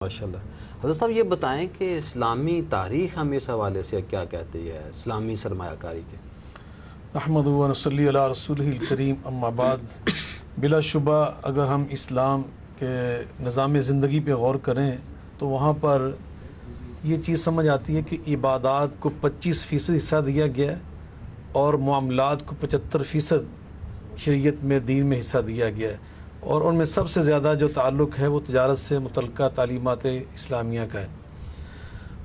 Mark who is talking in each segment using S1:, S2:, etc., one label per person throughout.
S1: ماشاءاللہ۔ حضرت صاحب یہ بتائیں کہ اسلامی تاریخ ہم اس حوالے سے کیا کہتی ہے اسلامی سرمایہ کاری کے؟
S2: احمد و نصلی علی رسول الکریم، اما بعد، بلا شبہ اگر ہم اسلام کے نظام زندگی پہ غور کریں تو وہاں پر یہ چیز سمجھ آتی ہے کہ عبادات کو 25% حصہ دیا گیا ہے اور معاملات کو 75% شریعت میں دین میں حصہ دیا گیا ہے، اور ان میں سب سے زیادہ جو تعلق ہے وہ تجارت سے متعلقہ تعلیمات اسلامیہ کا ہے۔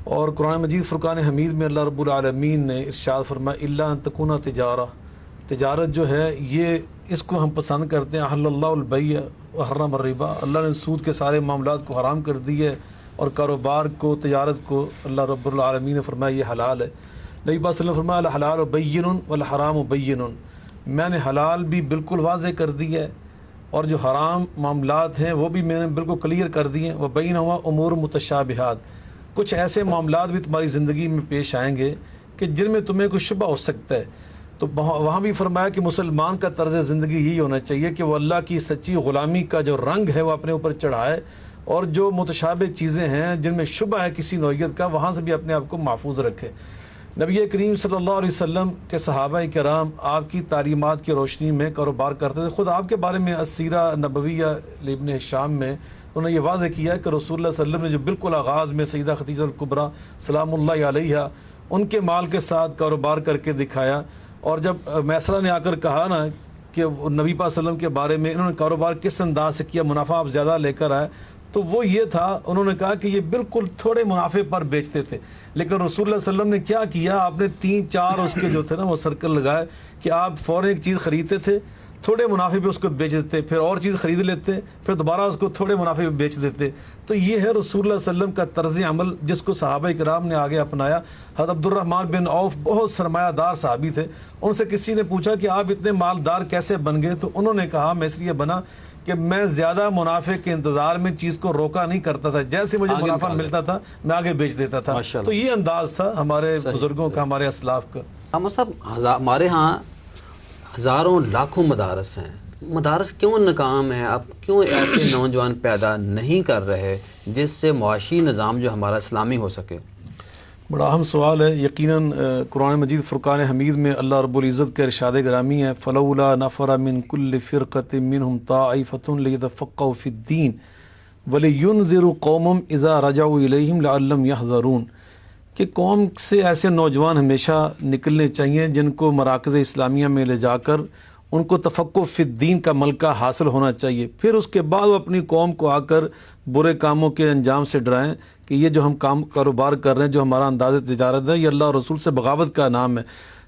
S2: اور قرآن مجید فرقان حمید میں اللہ رب العالمین نے ارشاد فرمایا الا ان تکون تجارت جو ہے یہ اس کو ہم پسند کرتے ہیں۔ احل اللہ البیع وحرم الربا، اللہ نے سود کے سارے معاملات کو حرام کر دی ہے اور کاروبار کو، تجارت کو اللہ رب العالمین نے فرمایا یہ حلال ہے۔ نبی پاک صلی اللہ علیہ وسلم نے فرمایا الحلال بین والحرام بین، میں نے حلال بھی بالکل واضح کر دی ہے اور جو حرام معاملات ہیں وہ بھی میں نے بالکل کلیئر کر دیے ہیں۔ وبینہما امور متشابہات، کچھ ایسے معاملات بھی تمہاری زندگی میں پیش آئیں گے کہ جن میں تمہیں کوئی شبہ ہو سکتا ہے، تو وہاں بھی فرمایا کہ مسلمان کا طرز زندگی یہی ہونا چاہیے کہ وہ اللہ کی سچی غلامی کا جو رنگ ہے وہ اپنے اوپر چڑھائے، اور جو متشابہ چیزیں ہیں جن میں شبہ ہے کسی نوعیت کا وہاں سے بھی اپنے آپ کو محفوظ رکھے۔ نبی کریم صلی اللہ علیہ وسلم کے صحابہ کرام آپ کی تعلیمات کی روشنی میں کاروبار کرتے تھے۔ خود آپ کے بارے میں السیرہ نبویہ لابن ہشام میں انہوں نے یہ واضح کیا کہ رسول اللہ صلی اللہ علیہ وسلم نے جو بالکل آغاز میں سیدہ خدیجہ الکبریٰ سلام اللہ علیہا ان کے مال کے ساتھ کاروبار کر کے دکھایا، اور جب میسرہ نے آ کر کہا نا کہ نبی پاک صلی اللہ علیہ وسلم کے بارے میں انہوں نے کاروبار کس انداز سے کیا، منافع آپ زیادہ لے کر آئے، تو وہ یہ تھا، انہوں نے کہا کہ یہ بالکل تھوڑے منافع پر بیچتے تھے، لیکن رسول اللہ صلی اللہ علیہ وسلم نے کیا کیا، آپ نے 3-4 اس کے جو تھے نا وہ سرکل لگائے کہ آپ فوراً ایک چیز خریدتے تھے، تھوڑے منافع پہ اس کو بیچ دیتے، پھر اور چیز خرید لیتے، پھر دوبارہ اس کو تھوڑے منافع پہ بیچ دیتے۔ تو یہ ہے رسول اللہ صلی اللہ علیہ وسلم کا طرز عمل جس کو صحابہ کرام نے آگے اپنایا۔ حضرت عبد الرحمن بن عوف بہت سرمایہ دار صحابی تھے، ان سے کسی نے پوچھا کہ آپ اتنے مالدار کیسے بن گئے، تو انہوں نے کہا میں اس لیے بنا کہ میں زیادہ منافع کے انتظار میں چیز کو روکا نہیں کرتا تھا، جیسے مجھے منافع ملتا تھا میں آگے بیچ دیتا تھا۔ تو یہ انداز تھا ہمارے بزرگوں کا، ہمارے اسلاف کا۔
S1: صاحب ہمارے ہاں ہزاروں لاکھوں مدارس ہیں، مدارس کیوں ناکام ہیں؟ اب کیوں ایسے نوجوان پیدا نہیں کر رہے جس سے معاشی نظام جو ہمارا اسلامی ہو سکے؟
S2: بڑا اہم سوال ہے۔ یقیناً قرآن مجید فرقان حمید میں اللہ رب العزت کا ارشاد گرامی ہے فلولا نفر من کل فرقۃ منہم طائفۃ لیتفقہوا فی الدین ولینذروا قومهم اذا رجعوا الیہم لعلہم یحذرون، کہ قوم سے ایسے نوجوان ہمیشہ نکلنے چاہیے جن کو مراکز اسلامیہ میں لے جا کر ان کو تفقہ فی الدین کا ملکہ حاصل ہونا چاہیے، پھر اس کے بعد وہ اپنی قوم کو آ کر برے کاموں کے انجام سے ڈرائیں کہ یہ جو ہم کاروبار کر رہے ہیں، جو ہمارا انداز تجارت ہے، یہ اللہ اور رسول سے بغاوت کا نام ہے۔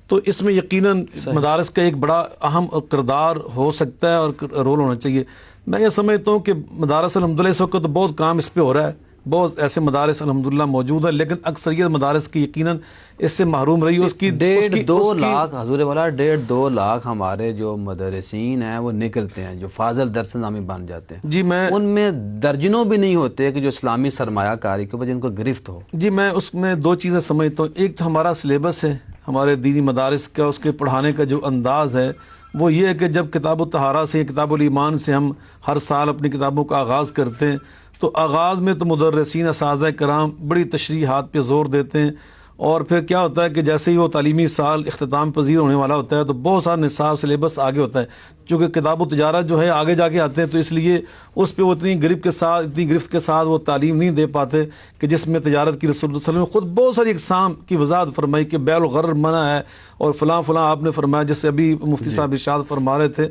S2: تو اس میں یقیناً مدارس کا ایک بڑا اہم کردار ہو سکتا ہے اور رول ہونا چاہیے۔ میں یہ سمجھتا ہوں کہ مدارس الحمدللہ اس وقت تو بہت کام اس پہ ہو رہا ہے، بہت ایسے مدارس الحمدللہ موجود ہیں، لیکن اکثریت مدارس کی یقیناً اس سے محروم رہی ہے۔ اس کی
S1: 1.5-2 لاکھ حضور والا 1.5-2 لاکھ ہمارے جو مدرسین ہیں وہ نکلتے ہیں جو فاضل درس نامی بن جاتے ہیں،
S2: جی میں
S1: ان میں درجنوں بھی نہیں ہوتے کہ جو اسلامی سرمایہ کاری کے وجہ ان کو گرفت ہو۔
S2: جی میں اس میں 2 چیزیں سمجھتا ہوں۔ ایک تو ہمارا سلیبس ہے ہمارے دینی مدارس کا، اس کے پڑھانے کا جو انداز ہے وہ یہ ہے کہ جب کتاب الطہارہ سے، کتاب الایمان سے ہم ہر سال اپنی کتابوں کا آغاز کرتے ہیں تو آغاز میں تو مدرسین اساتذہ کرام بڑی تشریحات پہ زور دیتے ہیں، اور پھر کیا ہوتا ہے کہ جیسے ہی وہ تعلیمی سال اختتام پذیر ہونے والا ہوتا ہے تو بہت سارا نصاب سلیبس آگے ہوتا ہے، چونکہ کتاب و تجارت جو ہے آگے جا کے آتے ہیں تو اس لیے اس پہ وہ اتنی گرفت کے ساتھ وہ تعلیم نہیں دے پاتے کہ جس میں تجارت کی رسول اللہ صلی اللہ علیہ وسلم نے خود بہت ساری اقسام کی وضاحت فرمائی کہ بیع الغرر منع ہے اور فلاں فلاں آپ نے فرمایا، جیسے ابھی مفتی صاحب ارشاد فرما رہے تھے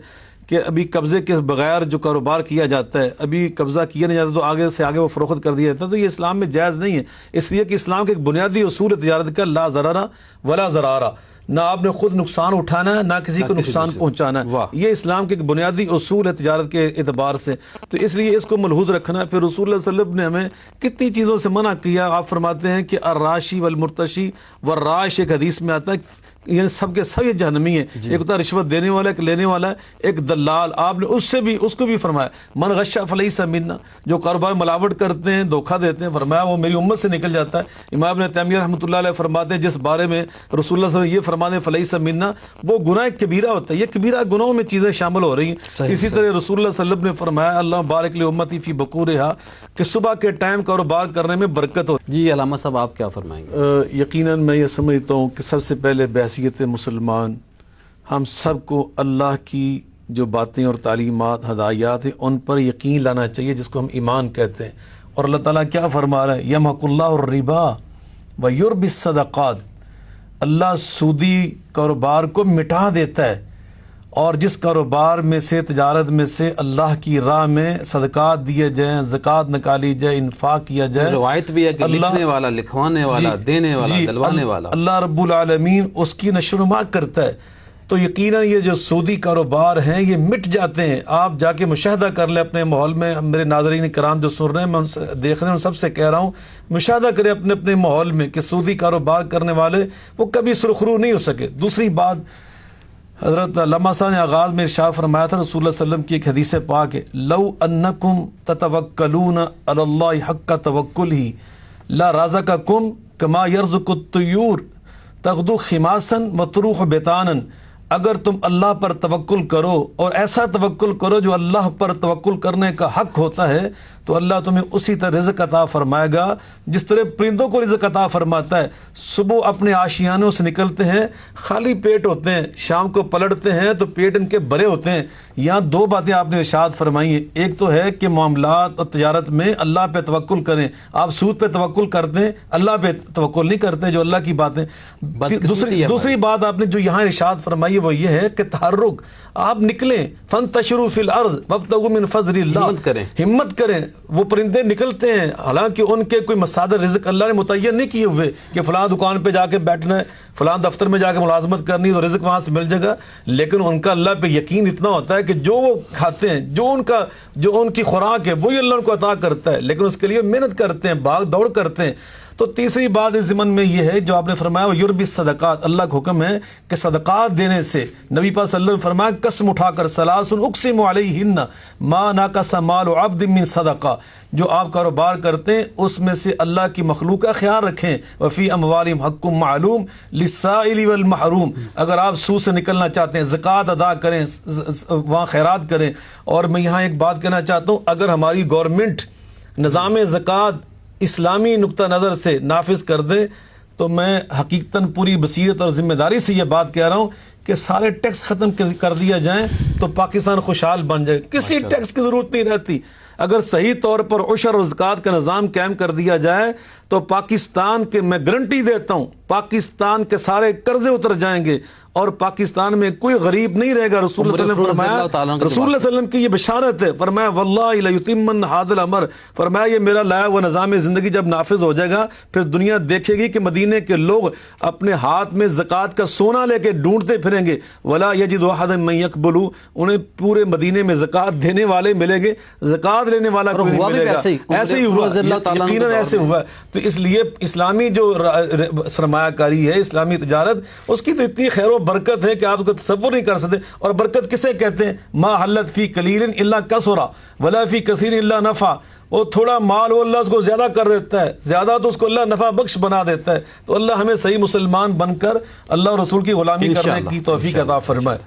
S2: کہ ابھی قبضے کے بغیر جو کاروبار کیا جاتا ہے، ابھی قبضہ کیا نہیں جاتا تو آگے سے آگے وہ فروخت کر دیا جاتا ہے، تو یہ اسلام میں جائز نہیں ہے، اس لیے کہ اسلام کے ایک بنیادی اصول ہے تجارت کا لا ضرر ولا ضرار، نہ آپ نے خود نقصان اٹھانا ہے نہ کسی کو نقصان پہنچانا ہے، یہ اسلام کے ایک بنیادی اصول ہے تجارت کے اعتبار سے، تو اس لیے اس کو ملحوظ رکھنا ہے۔ پھر رسول اللہ صلی اللہ علیہ وسلم نے ہمیں کتنی چیزوں سے منع کیا، آپ فرماتے ہیں کہ الراشی والمرتشی والراش، ایک حدیث میں آتا ہے یعنی سب کے سب یہ جہنمی ہیں. ایک ہوتا ہے رشوت دینے والا، ایک لینے والا ہے، ایک دلال. آپ نے اس کو بھی فرمایا من غش فلیس منا، جو کاروبار ملاوٹ کرتے ہیں، دھوکہ دیتے ہیں، فرمایا وہ میری امت سے نکل جاتا ہے. امام ابن تیمیہ رحمۃ اللہ علیہ فرماتے ہیں جس بارے میں رسول اللہ صلی اللہ علیہ وسلم یہ فرماتے ہیں فلیس منا، وہ گناہ کبیرہ ہوتا ہے. یہ کبیرہ گناہوں میں چیزیں شامل ہو رہی ہیں. اسی طرح رسول اللہ صلی اللہ علیہ وسلم نے فرمایا اللہ بارک لامتی فی بکورہا، کہ صبح کے ٹائم کاروبار کرنے میں برکت ہو.
S1: جی علامہ صاحب آپ کیا فرمائیں گے؟
S2: یقیناً میں یہ سمجھتا ہوں کہ سب سے پہلے بحیثیت مسلمان ہم سب کو اللہ کی جو باتیں اور تعلیمات ہدایات ہیں ان پر یقین لانا چاہیے، جس کو ہم ایمان کہتے ہیں. اور اللہ تعالیٰ کیا فرما رہا ہے یمحق اللہ الربا ویربی الصدقات، اللہ سودی کاروبار کو مٹا دیتا ہے، اور جس کاروبار میں سے تجارت میں سے اللہ کی راہ میں صدقات دیے جائیں، زکوٰۃ نکالی جائے، انفاق کیا جائے.
S1: روایت بھی ہے کہ لکھنے والا، لکھوانے والا، دینے والا، دلوانے والا،
S2: اللہ رب العالمین اس کی نشر و نما کرتا ہے. تو یقیناً یہ جو سودی کاروبار ہیں یہ مٹ جاتے ہیں. آپ جا کے مشاہدہ کر لیں اپنے ماحول میں. میرے ناظرین کرام جو سن رہے ہیں، میں ان سے دیکھ رہے ہیں، ان سب سے کہہ رہا ہوں مشاہدہ کریں اپنے اپنے ماحول میں کہ سودی کاروبار کرنے والے وہ کبھی سرخرو نہیں ہو سکے. دوسری بات، حضرت علامہ صاحب نے آغاز میں ارشاد فرمایا تھا رسول اللہ صلی اللہ علیہ وسلم کی ایک حدیث پاک ہے لو انکم تتوکلون علی اللہ حق توکلہ لا رزقکم کما یرزق الطیور تغدو خماسا وتروح بطانا. اگر تم اللہ پر توکل کرو اور ایسا توکل کرو جو اللہ پر توکل کرنے کا حق ہوتا ہے، تو اللہ تمہیں اسی طرح رزق عطا فرمائے گا جس طرح پرندوں کو رزق عطا فرماتا ہے. صبح اپنے آشیانوں سے نکلتے ہیں خالی پیٹ ہوتے ہیں، شام کو پلٹتے ہیں تو پیٹ ان کے بھرے ہوتے ہیں. یہاں دو باتیں آپ نے ارشاد فرمائی ہیں. ایک تو ہے کہ معاملات اور تجارت میں اللہ پہ توکل کریں. آپ سود پہ توکل کرتے ہیں، اللہ پہ توکل نہیں کرتے جو اللہ کی باتیں. دوسری بات آپ نے جو یہاں ارشاد فرمائی وہ یہ ہے کہ تحرک، آپ نکلیں فانتشروا فی الارض وابتغوا من فضل اللہ، ہمت کریں. وہ پرندے نکلتے ہیں حالانکہ ان کے کوئی مصادر رزق اللہ نے متعین نہیں کیے ہوئے کہ فلاں دکان پہ جا کے بیٹھنا ہے، فلاں دفتر میں جا کے ملازمت کرنی تو رزق وہاں سے مل جائے گا. لیکن ان کا اللہ پہ یقین اتنا ہوتا ہے کہ جو وہ کھاتے ہیں، جو ان کی خوراک ہے وہی اللہ ان کو عطا کرتا ہے، لیکن اس کے لیے محنت کرتے ہیں، بھاگ دوڑ کرتے ہیں. تو تیسری بات اس ضمن میں یہ ہے جو آپ نے فرمایا وہ یربی الصدقات، اللہ کا حکم ہے کہ صدقات دینے سے نبی پاک صلی اللہ علیہ وسلم نے فرمایا قسم اٹھا کر ثلاث اقسم علیہن ما نقص مال عبد من صدقہ، جو آپ کاروبار کرتے ہیں اس میں سے اللہ کی مخلوق کا خیال رکھیں. وفی اموالہم حق معلوم للسائل والمحروم، اگر آپ سود سے نکلنا چاہتے ہیں زکوٰۃ ادا کریں، وہاں خیرات کریں. اور میں یہاں ایک بات کہنا چاہتا ہوں، اگر ہماری گورنمنٹ نظام زکوٰۃ اسلامی نقطہ نظر سے نافذ کر دے تو میں حقیقتاً پوری بصیرت اور ذمہ داری سے یہ بات کہہ رہا ہوں کہ سارے ٹیکس ختم کر دیا جائیں تو پاکستان خوشحال بن جائے. کسی ٹیکس کی ضرورت نہیں رہتی. اگر صحیح طور پر عشر اور زکوٰۃ کا نظام قائم کر دیا جائے تو پاکستان کے، میں گارنٹی دیتا ہوں، پاکستان کے سارے قرضے اتر جائیں گے اور پاکستان میں کوئی غریب نہیں رہے گا. رسول اللہ صلی اللہ علیہ وسلم فرمایا، رسول اللہ صلی اللہ علیہ وسلم کی یہ بشارت ہے، فرمایا واللہ لیتمن ھذا الامر، فرمایا یہ میرا لایا ہوا نظام زندگی جب نافذ ہو جائے گا پھر دنیا دیکھے گی کہ مدینے کے لوگ اپنے ہاتھ میں زکوٰۃ کا سونا لے کے ڈھونڈتے پھریں گے. ولا یجد احد من یقبل، انہیں پورے مدینے میں زکوٰۃ دینے والے ملیں گے، زکوٰۃ لینے والا کوئی نہیں ملے گا. ایسے ہی ہوا، یقیناً ایسے ہوا. تو اس لیے اسلامی جو سرمایہ کاری ہے، اسلامی تجارت، اس کی تو اتنی خیر و برکت ہے کہ آپ کو تصور نہیں کر سکتے. اور برکت کسے کہتے ہیں؟ ما حلت فی قلیل الا کثرا ولا فی کثیر الا نفع. وہ تھوڑا مال وہ اللہ اس کو زیادہ کر دیتا ہے، زیادہ تو اس کو اللہ نفع بخش بنا دیتا ہے. تو اللہ ہمیں صحیح مسلمان بن کر اللہ اور رسول کی غلامی کرنے کی توفیق عطا فرمائے.